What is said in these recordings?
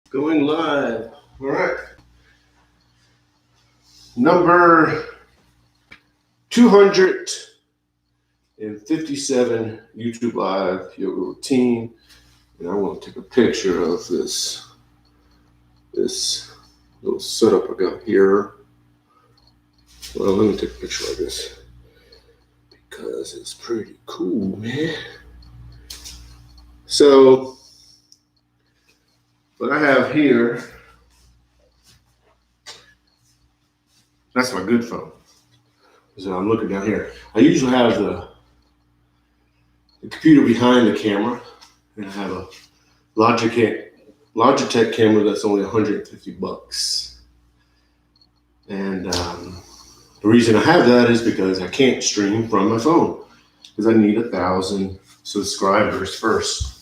Going live. All right. Number 257 YouTube Live yoga routine. And I want to take a picture of this little setup I got here. Well, let me take a picture of this because it's pretty cool, man. So, what I have here, that's my good phone. So I'm looking down here. I usually have the computer behind the camera, and I have a Logitech camera that's only $150. And the reason I have that is because I can't stream from my phone because I need 1,000 subscribers first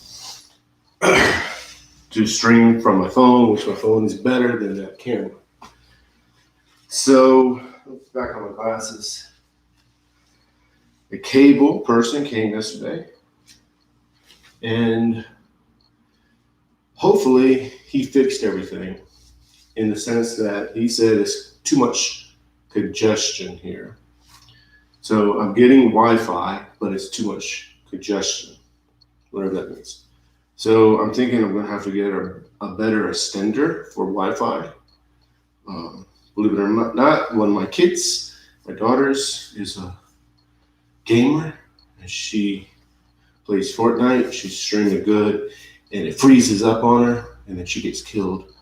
to stream from my phone, which my phone is better than that camera. So back on my glasses. The cable person came yesterday, and hopefully he fixed everything in the sense that he said it's too much congestion here. So I'm getting Wi-Fi, but it's too much congestion, whatever that means. So I'm thinking I'm going to have to get a better extender for Wi-Fi. Believe it or not, one of my kids, my daughter's, is a gamer, and she plays Fortnite. She's extremely good, and it freezes up on her, and then she gets killed,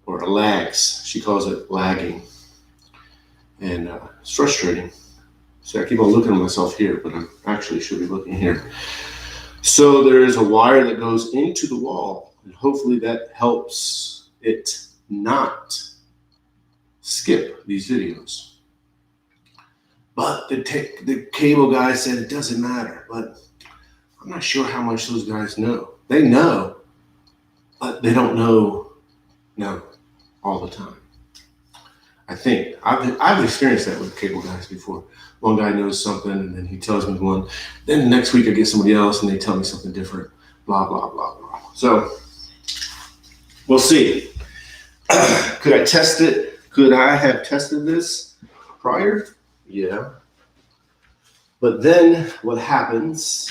or lags. She calls it lagging, and it's frustrating. So I keep on looking at myself here, but I actually should be looking here. So there is a wire that goes into the wall, and hopefully that helps it not skip these videos. But the cable guy said it doesn't matter, but I'm not sure how much those guys know. They know, but they don't know all the time. I think I've experienced that with cable guys before. One guy knows something, and then he tells me one. Then the next week I get somebody else, and they tell me something different. Blah blah blah blah. So we'll see. Could I test it? Could I have tested this prior? Yeah. But then what happens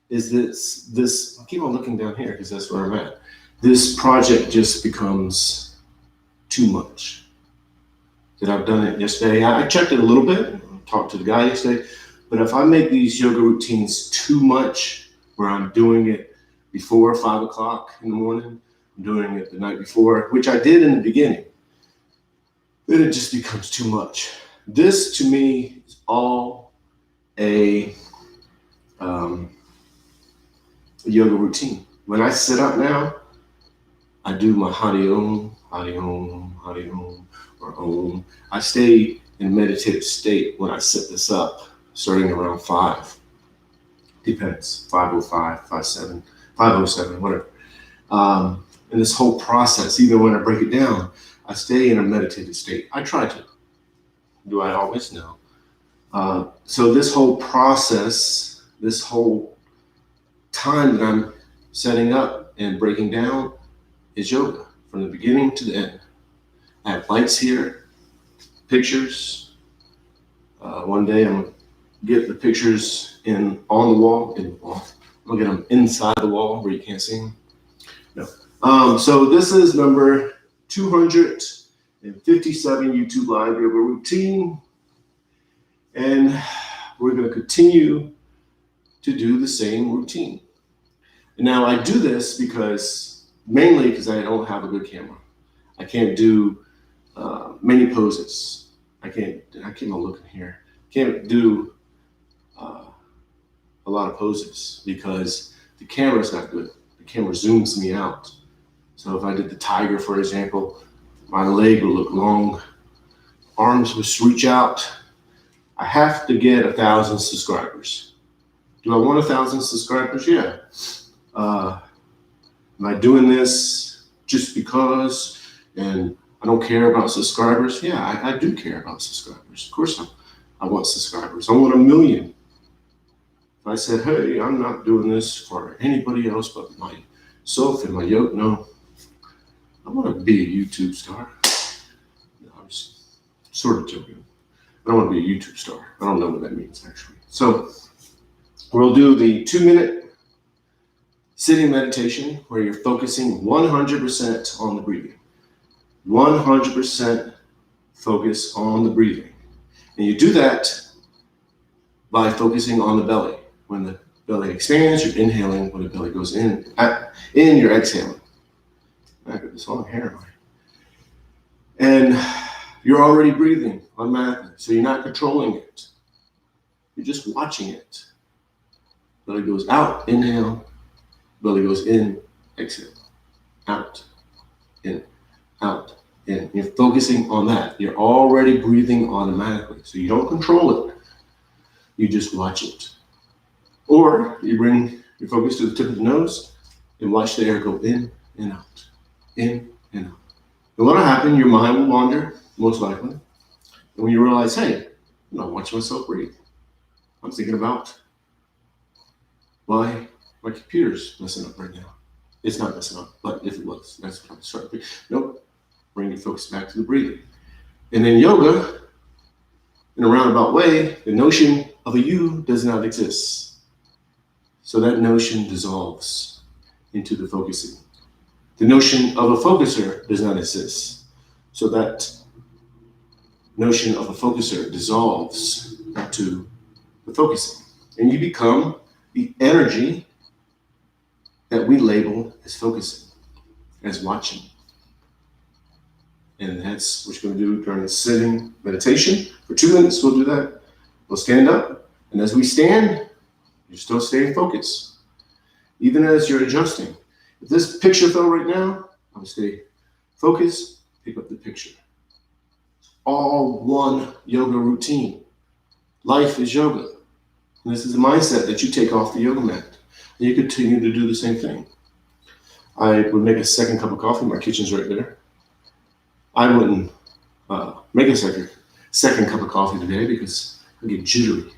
is this I keep on looking down here because that's where I'm at. This project just becomes too much. That I've done it yesterday. I checked it a little bit, talked to the guy yesterday, but if I make these yoga routines too much, where I'm doing it before 5 o'clock in the morning, I'm doing it the night before, which I did in the beginning, then it just becomes too much. This to me is all a yoga routine. When I sit up now, I do my Hari Om, Hari Om, Hari Om, or Om. I stay in meditative state when I set this up, starting around 5. Depends, 5:05, 5:07, 5:07, whatever. And this whole process, even when I break it down, I stay in a meditative state. I try to. Do I always? No. So this whole process, this whole time that I'm setting up and breaking down is yoga from the beginning to the end. I have lights here, pictures. One day I'm gonna get the pictures on the wall. I'm gonna get them inside the wall where you can't see them. No. So this is number 257 YouTube Live yoga routine, and we're going to continue to do the same routine. And now I do this mainly because I don't have a good camera. I can't do many poses. I keep on looking here. Can't do a lot of poses because the camera's not good. The camera zooms me out. So if I did the tiger, for example, my leg will look long, arms will reach out. I have to get 1,000 subscribers. Do I want 1,000 subscribers? Yeah. Am I doing this just because and I don't care about subscribers? Yeah, I do care about subscribers. Of course I want subscribers. I want 1 million. If I said, hey, I'm not doing this for anybody else but myself and my yoke, no. I want to be a YouTube star. No, I'm just sort of joking. I don't want to be a YouTube star. I don't know what that means, actually. So we'll do the 2-minute sitting meditation where you're focusing 100% on the breathing. 100% focus on the breathing. And you do that by focusing on the belly. When the belly expands, you're inhaling. When the belly goes in, you're exhaling. I got this long hair. And you're already breathing automatically, so you're not controlling it. You're just watching it. Belly goes out, inhale. Belly goes in, exhale. Out, in, out, in. You're focusing on that. You're already breathing automatically, so you don't control it. You just watch it. Or you bring your focus to the tip of the nose and watch the air go in and out, in and out. And what'll happen, your mind will wander, most likely. And when you realize, hey, I'm not watching myself breathe. I'm thinking about why my computer's messing up right now. It's not messing up, but if it was, that's what I'm starting to do. Nope. Bring your focus back to the breathing. And in yoga, in a roundabout way, the notion of a you does not exist. So that notion dissolves into the focusing. The notion of a focuser does not exist. So that notion of a focuser dissolves into the focusing. And you become the energy that we label as focusing, as watching. And that's what you're going to do during the sitting meditation. For 2 minutes, we'll do that. We'll stand up. And as we stand, you're still staying focused, even as you're adjusting. If this picture fell right now, I would stay focused, pick up the picture. All one yoga routine. Life is yoga. And this is a mindset that you take off the yoga mat. And you continue to do the same thing. I would make a second cup of coffee. My kitchen's right there. I wouldn't make a second cup of coffee today because I get jittery.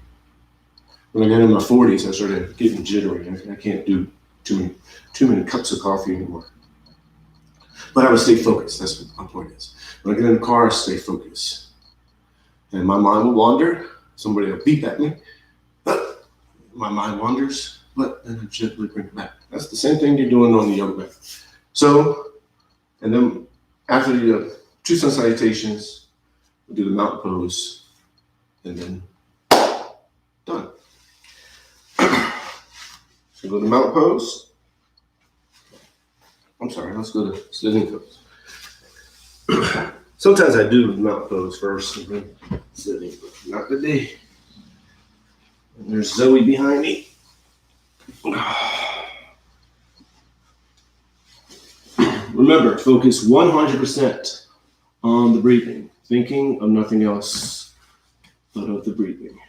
When I got in my 40s, I started getting jittery. I can't do too many cups of coffee anymore. But I would stay focused. That's what my point is. When I get in the car, I stay focused. And my mind will wander. Somebody will beep at me. But my mind wanders, but then I gently bring it back. That's the same thing you're doing on the yoga mat. So, and then after the two sun salutations, we'll do the mountain pose, and then done. So go to mountain pose. I'm sorry, let's go to sitting pose. Sometimes I do the mountain pose first and then sitting, but not today. And there's Zoe behind me. Remember, focus 100% on the breathing, thinking of nothing else but of the breathing.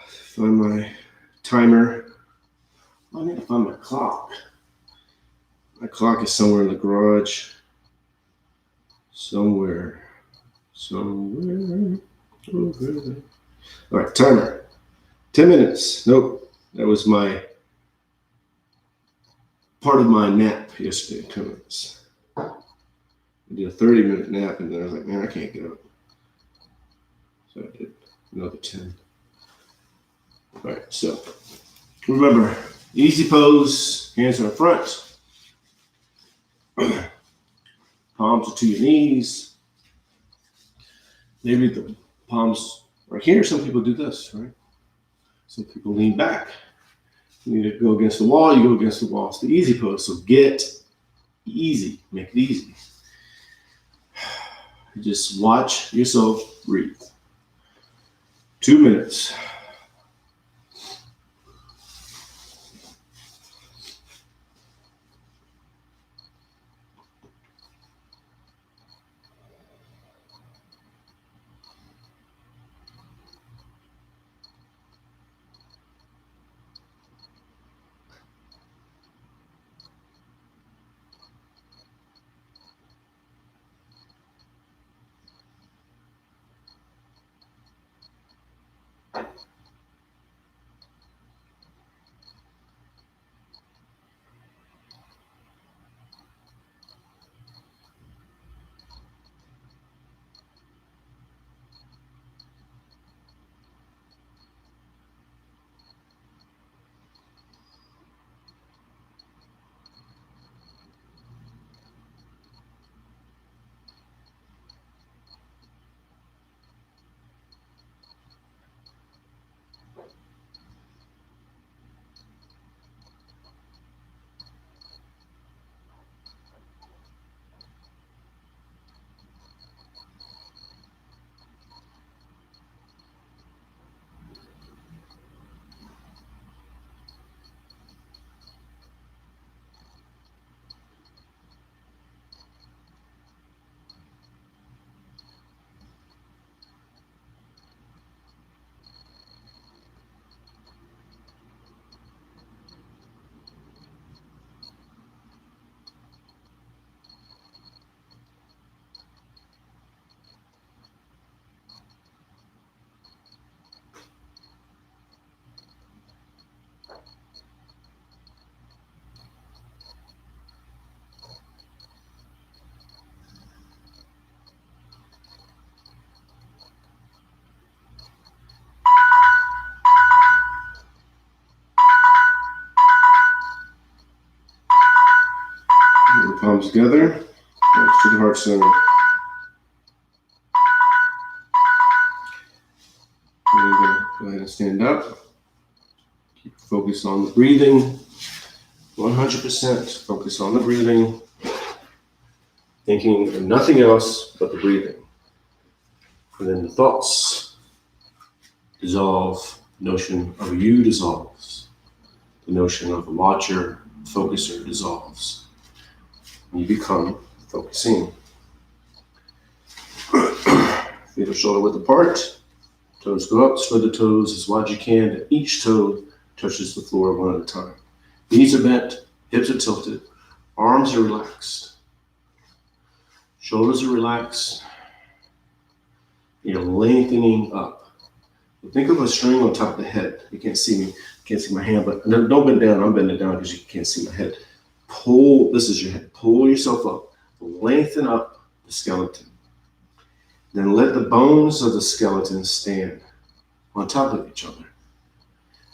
Find my timer. I need to find my clock. My clock is somewhere in the garage. Somewhere. Over there. All right, timer. 10 minutes. Nope. That was my part of my nap yesterday, 10 minutes. I did a 30-minute nap, and then I was like, man, I can't get up. So I did another 10. All right, so remember, easy pose, hands in front. Palms are to your knees. Maybe the palms are here. Some people do this, right? Some people lean back. You need to go against the wall, you go against the wall. It's the easy pose. So get easy. Make it easy. Just watch yourself breathe. 2 minutes. palms together, next to the heart center. Then you're going to go ahead and stand up. Keep focus on the breathing. 100% focus on the breathing. Thinking of nothing else but the breathing. And then the thoughts dissolve. The notion of you dissolves. The notion of a watcher, focuser dissolves. And you become focusing. Feet are shoulder width apart. Toes go up. Spread the toes as wide as you can. And each toe touches the floor one at a time. Knees are bent. Hips are tilted. Arms are relaxed. Shoulders are relaxed. You're lengthening up. Think of a string on top of the head. You can't see me. You can't see my hand, but don't bend down. I'm bending down because you can't see my head. Pull. This is your head. Pull yourself up. Lengthen up the skeleton. Then let the bones of the skeleton stand on top of each other.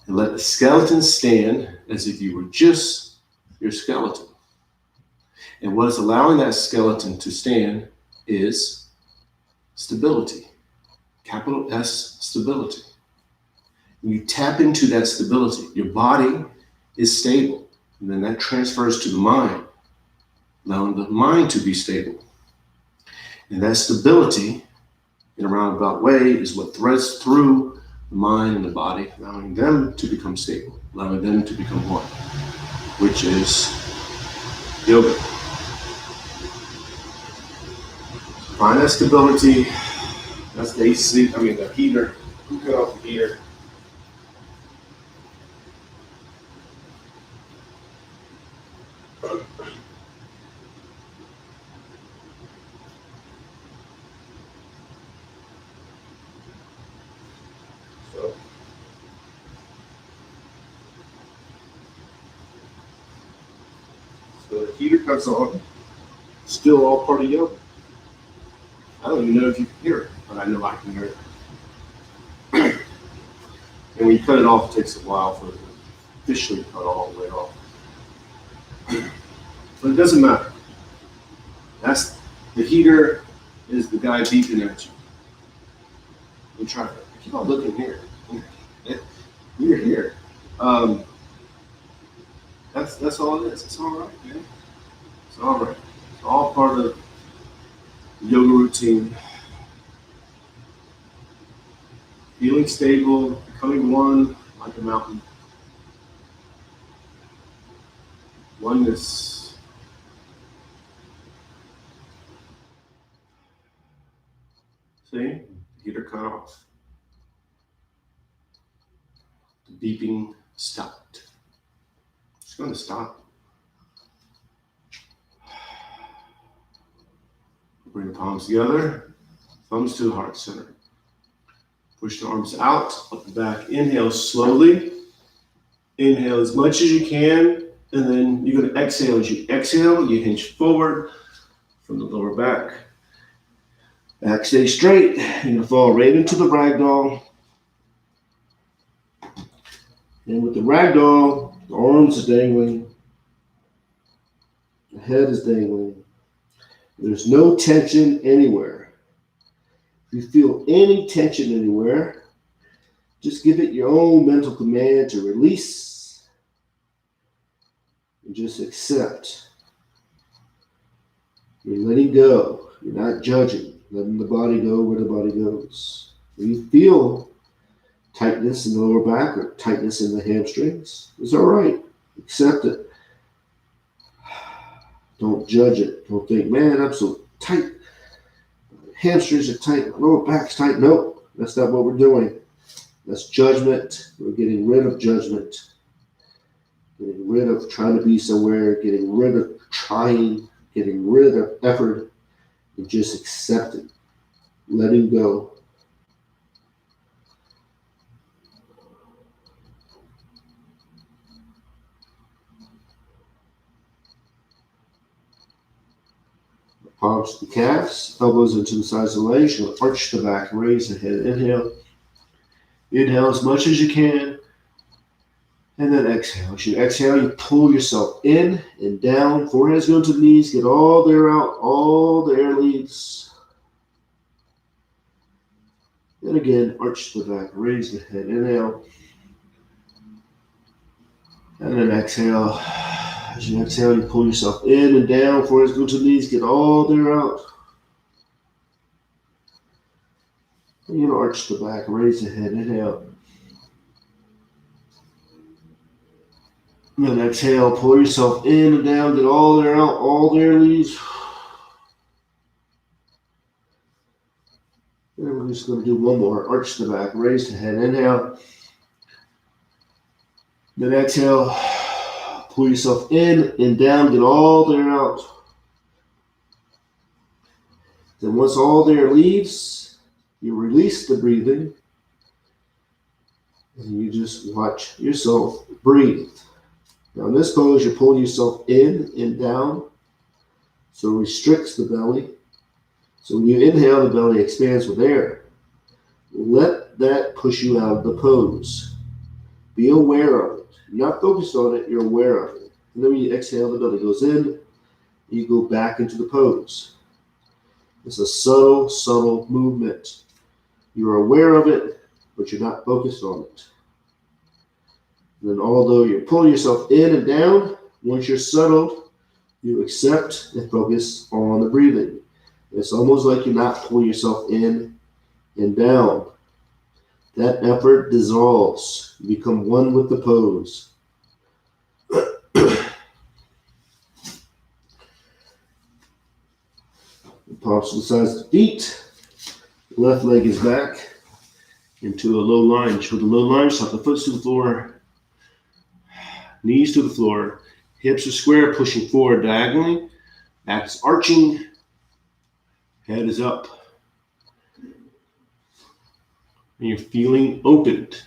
And let the skeleton stand as if you were just your skeleton. And what is allowing that skeleton to stand is stability. Capital S, stability. When you tap into that stability, your body is stable. And then that transfers to the mind, allowing the mind to be stable. And that stability, in a roundabout way, is what threads through the mind and the body, allowing them to become stable, allowing them to become one, which is yoga. Find that stability. That's the AC, the heater. You cut off the heater. So the heater cuts on. Still all part of yoga. I don't even know if you can hear it, but I know I can hear it. And when you cut it off, it takes a while for it to officially cut all the way off. But it doesn't matter. That's the heater is the guy beeping at you. You try to keep on looking here. You're here. That's all it is. It's all right, man. It's all right. It's all part of the yoga routine. Feeling stable, becoming one like a mountain. Oneness. See? The heater cut off. The beeping stopped. It's going to stop. Bring the palms together, thumbs to the heart center. Push the arms out, up and back. Inhale slowly. Inhale as much as you can, and then you're going to exhale. As you exhale, you hinge forward from the lower back. Back stay straight. You're going to fall right into the ragdoll. And with the ragdoll, the arms are dangling. The head is dangling. There's no tension anywhere. If you feel any tension anywhere, just give it your own mental command to release and just accept. You're letting go. You're not judging. Letting the body go where the body goes. When you feel tightness in the lower back or tightness in the hamstrings, it's all right. Accept it. Don't judge it. Don't think, man, I'm so tight. Hamstrings are tight. My lower back's tight. Nope, that's not what we're doing. That's judgment. We're getting rid of judgment. Getting rid of trying to be somewhere. Getting rid of trying. Getting rid of effort. And just accepting. Letting go. Palms to the calves, elbows into the sides of the legs. You'll arch the back, raise the head. Inhale. Inhale as much as you can. And then exhale. As you exhale, you pull yourself in and down. Forehead's going to the knees. Get all the air out. All the air leaves. And again, arch the back. Raise the head. Inhale. And then exhale. As you exhale, you pull yourself in and down. Forehead's going to the knees. Get all the air out. And you're going to arch the back. Raise the head. Inhale. And then exhale, pull yourself in and down, get all the air out, all the air leaves. And we're just going to do one more. Arch the back, raise the head, inhale. Then exhale, pull yourself in and down, get all the air out. Then once all the air leaves, you release the breathing. And you just watch yourself breathe. Now in this pose, you're pulling yourself in and down, so it restricts the belly. So when you inhale, the belly expands with air. Let that push you out of the pose. Be aware of it. You're not focused on it, you're aware of it. And then when you exhale, the belly goes in, and you go back into the pose. It's a subtle, subtle movement. You're aware of it, but you're not focused on it. And then although you're pulling yourself in and down, once you're settled, you accept and focus on the breathing. It's almost like you're not pulling yourself in and down. That effort dissolves. You become one with the pose. Palms to the sides of the feet. Left leg is back into a low lunge. With a low lunge, tuck the foot to the floor. Knees to the floor, hips are square, pushing forward diagonally. Back is arching, head is up. And you're feeling opened.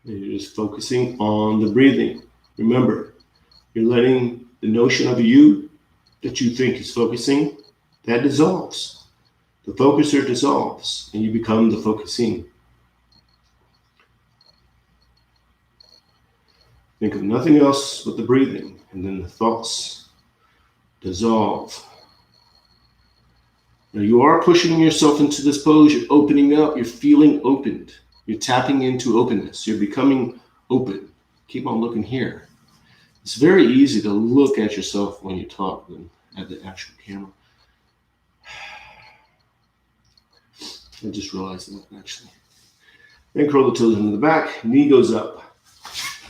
And you're just focusing on the breathing. Remember, you're letting the notion of you that you think is focusing, that dissolves. The focuser dissolves, and you become the focusing. Think of nothing else but the breathing, and then the thoughts dissolve. Now you are pushing yourself into this pose, you're opening up, you're feeling opened. You're tapping into openness, you're becoming open. Keep on looking here. It's very easy to look at yourself when you talk than at the actual camera. I just realized that actually. Then curl the toes into the back, knee goes up.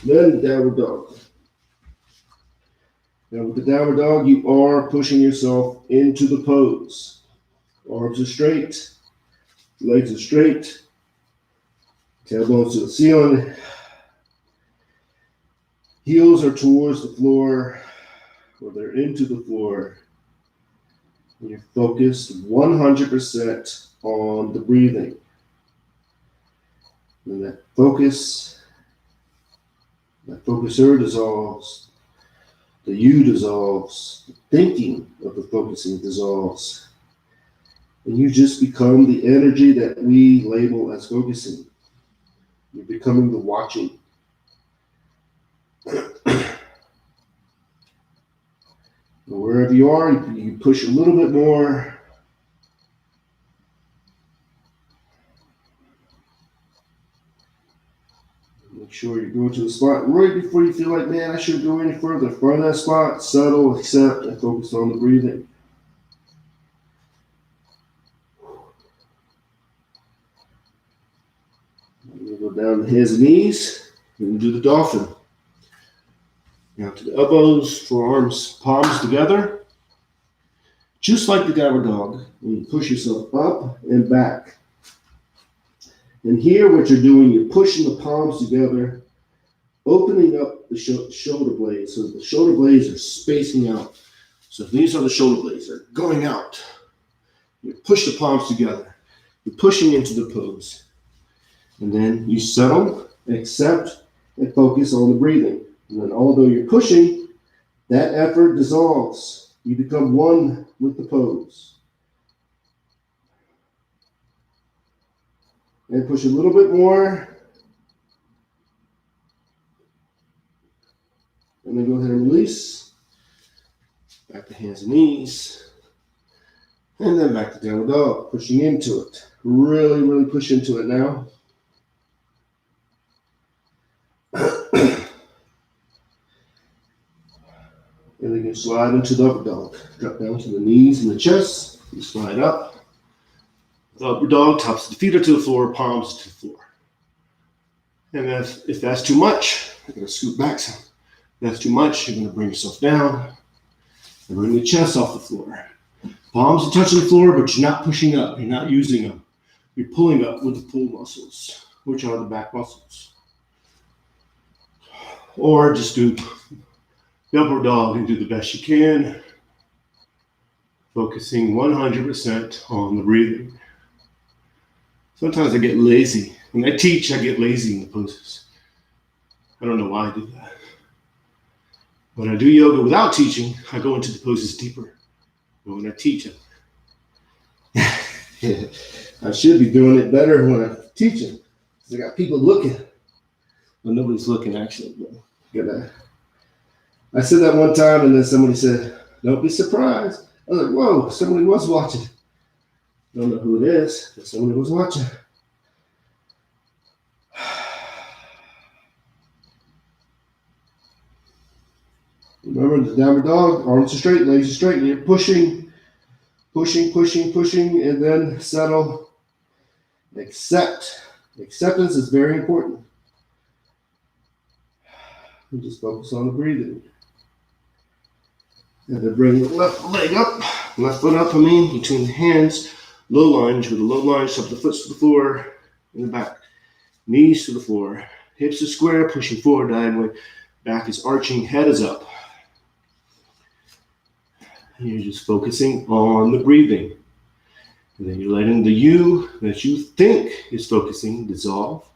Then downward dog. Now with the downward dog, you are pushing yourself into the pose. Arms are straight, legs are straight, tailbones to the ceiling. Heels are towards the floor, or they're into the floor. And you're focused 100% on the breathing. And that focuser dissolves. The you dissolves. The thinking of the focusing dissolves. And you just become the energy that we label as focusing. You're becoming the watching. Wherever you are, you push a little bit more. Make sure you go to the spot right before you feel like, man, I shouldn't go any further. Find that spot, settle, accept, and focus on the breathing. You go down the hands and knees, and do the dolphin. Now to the elbows, forearms, palms together. Just like the downward dog, you push yourself up and back. And here what you're doing, you're pushing the palms together, opening up the shoulder blades. So the shoulder blades are spacing out. So these are the shoulder blades. They're going out. You push the palms together. You're pushing into the pose. And then you settle, accept, and focus on the breathing. And then although you're pushing, that effort dissolves. You become one with the pose. And push a little bit more. And then go ahead and release. Back to hands and knees. And then back to downward dog, pushing into it. Really, really push into it now. And then you slide into the upward dog. Drop down to the knees and the chest. You slide up. The upward dog, tops of the feet are to the floor, palms to the floor. And if that's too much, you're going to scoot back some. If that's too much, you're going to bring yourself down and bring the chest off the floor. Palms are touching the floor, but you're not pushing up. You're not using them. You're pulling up with the pull muscles, which are the back muscles. Or just do the upward dog and do the best you can, focusing 100% on the breathing. Sometimes I get lazy. When I teach, I get lazy in the poses. I don't know why I do that. When I do yoga without teaching, I go into the poses deeper. But when I teach it, I should be doing it better when I'm teaching. Because I got people looking. Well, nobody's looking actually. But I said that one time and then somebody said, don't be surprised. I was like, whoa, somebody was watching. I don't know who it is, but somebody was watching. Remember the downward dog, arms are straight, legs are straight, and you're pushing, and then settle. Accept. Acceptance is very important. And just focus on the breathing. And then bring the left leg up, left foot up, between the hands. Low lunge with a low lunge, up the foot to the floor, in the back. Knees to the floor. Hips are square, pushing forward diagonally. Back is arching, head is up. And you're just focusing on the breathing. And then you're letting the you that you think is focusing dissolve.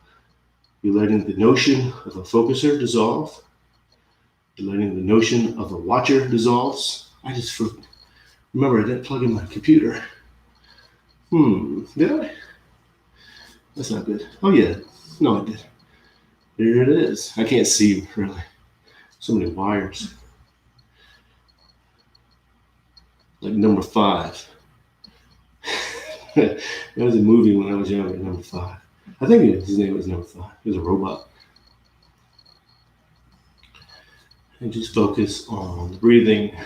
You're letting the notion of a focuser dissolve. You're letting the notion of a watcher dissolves. Remember, I didn't plug in my computer. Did I? That's not good. Oh yeah, no I did. There it is. I can't see really. So many wires. Like number 5. That was a movie when I was younger, number 5. I think his name was number 5. He was a robot. And just focus on the breathing.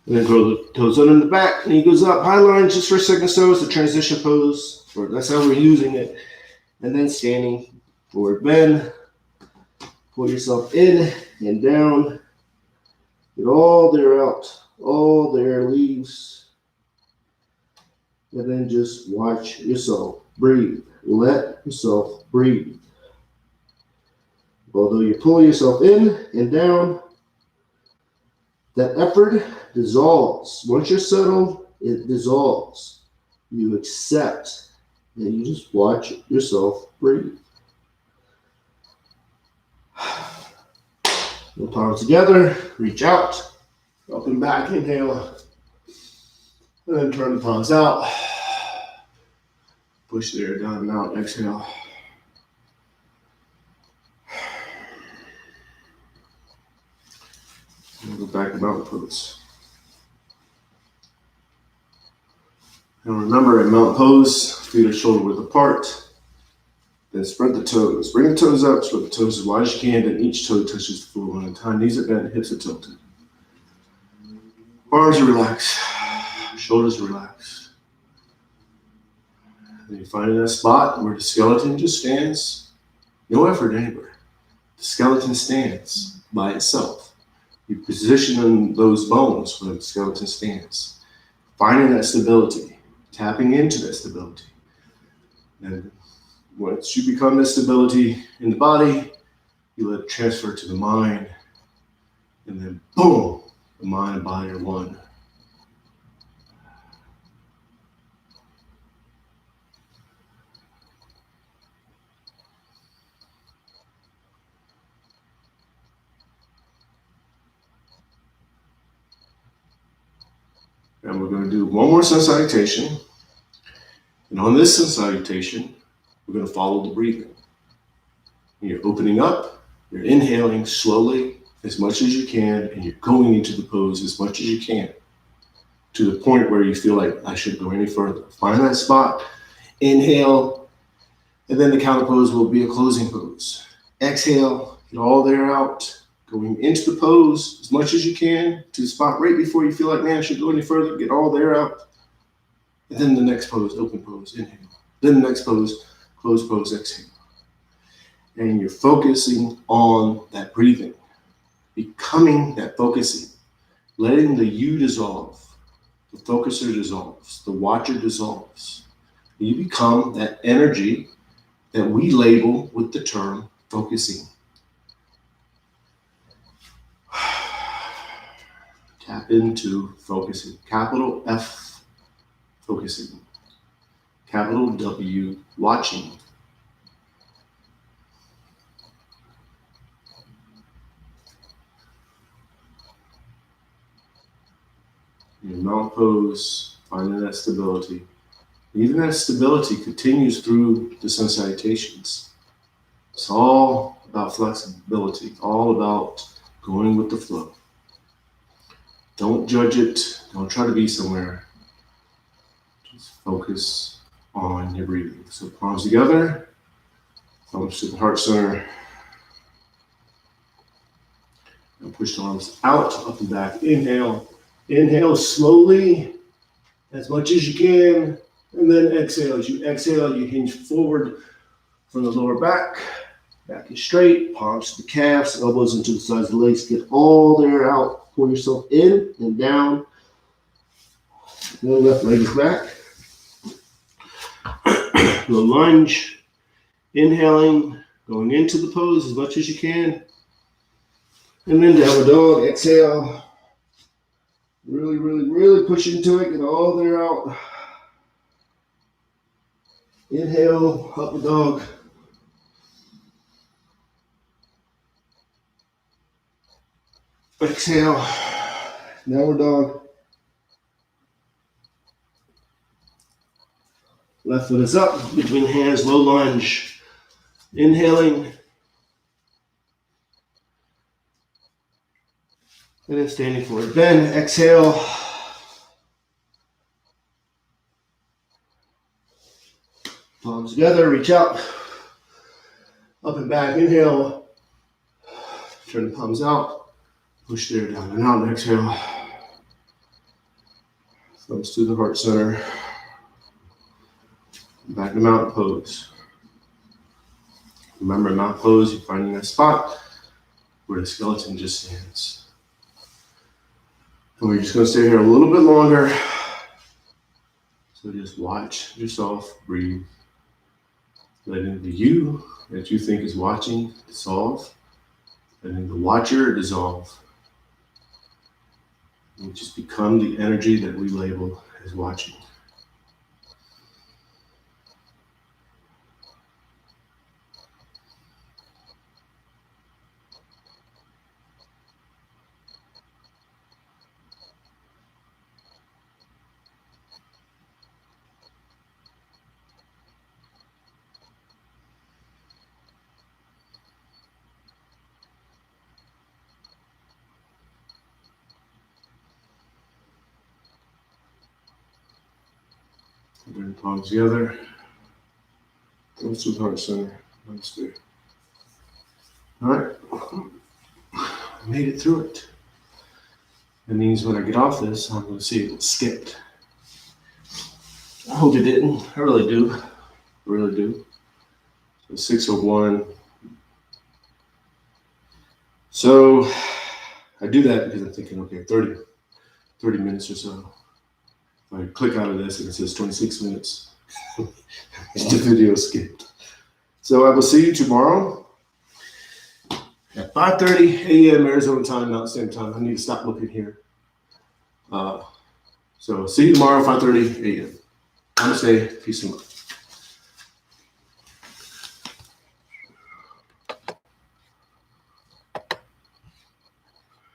And then curl the toes under the back, knee goes up, high lunge just for a second or so. It's a transition pose. That's how we're using it. And then standing, forward bend. Pull yourself in and down. Get all the air out. All the air leaves. And then just watch yourself breathe. Let yourself breathe. Although you're pulling yourself in and down, that effort dissolves. Once you're settled, it dissolves. You accept, and you just watch yourself breathe. The palms together, reach out, up and back, inhale, and then turn the palms out. Push the air down and out, exhale. And go back to mountain pose. And remember, in mountain pose, feet are shoulder width apart. Then spread the toes. Bring the toes up, spread the toes as wide as you can, then each toe touches the floor one at a time. Knees are bent, hips are tilted. Arms are relaxed, shoulders are relaxed. Then you find that spot where the skeleton just stands. No effort anywhere. The skeleton stands by itself. You position those bones where the skeleton stands. Finding that stability, tapping into that stability. And once you become that stability in the body, you let it transfer to the mind. And then boom, the mind and body are one. And we're going to do one more sun salutation. And on this sun salutation, we're going to follow the breathing. You're opening up, you're inhaling slowly as much as you can, and you're going into the pose as much as you can to the point where you feel like I should go any further. Find that spot, inhale, and then the counter pose will be a closing pose. Exhale, get all the air out, going into the pose as much as you can to the spot right before you feel like, man, I should go any further, get all the air out. And then the next pose, open pose, inhale. Then the next pose, close pose, exhale. And you're focusing on that breathing, becoming that focusing, letting the you dissolve, the focuser dissolves, the watcher dissolves. You become that energy that we label with the term focusing. Tap into focusing. Capital F, focusing. Capital W, watching. Your mount pose, finding that stability. Even that stability continues through the sun salutations. It's all about flexibility, all about going with the flow. Don't judge it. Don't try to be somewhere. Just focus on your breathing. So palms together, thumbs to the heart center. And push the arms out, up and back. Inhale. Inhale slowly, as much as you can, and then exhale. As you exhale, you hinge forward from the lower back. Back is straight, palms to the calves, elbows into the sides of the legs. Get all the air out. Pull yourself in and down. The left leg is back. Low lunge. Inhaling, going into the pose as much as you can. And then downward dog, exhale. Really, really, really push into it. Get all the air out. Inhale, upward dog. Exhale, downward dog. Left foot is up, between hands, low lunge. Inhaling. And then standing forward bend. Exhale. Palms together, reach out. Up and back, inhale. Turn the palms out. Push the air down and out, and exhale. Thumbs to the heart center. Back to mountain pose. Remember, in mountain pose, you're finding that spot where the skeleton just stands. And we're just going to stay here a little bit longer. So just watch yourself breathe. Letting the you that you think is watching dissolve. Letting the watcher dissolve. And just become the energy that we label as watching. Bring the palms together. Thumbs to the heart center. Namaste. All right. I made it through it. That means when I get off this, I'm going to see it skipped. I hope it didn't. I really do. I really do. So 6:01. So I do that because I'm thinking, okay, 30 minutes or so. If I click out of this and it says 26 minutes, the video skipped. So I will see you tomorrow at 5:30 a.m. Arizona time, Mountain Standard Time. I need to stop looking here. So see you tomorrow, 5:30 a.m. Namaste. Peace and love.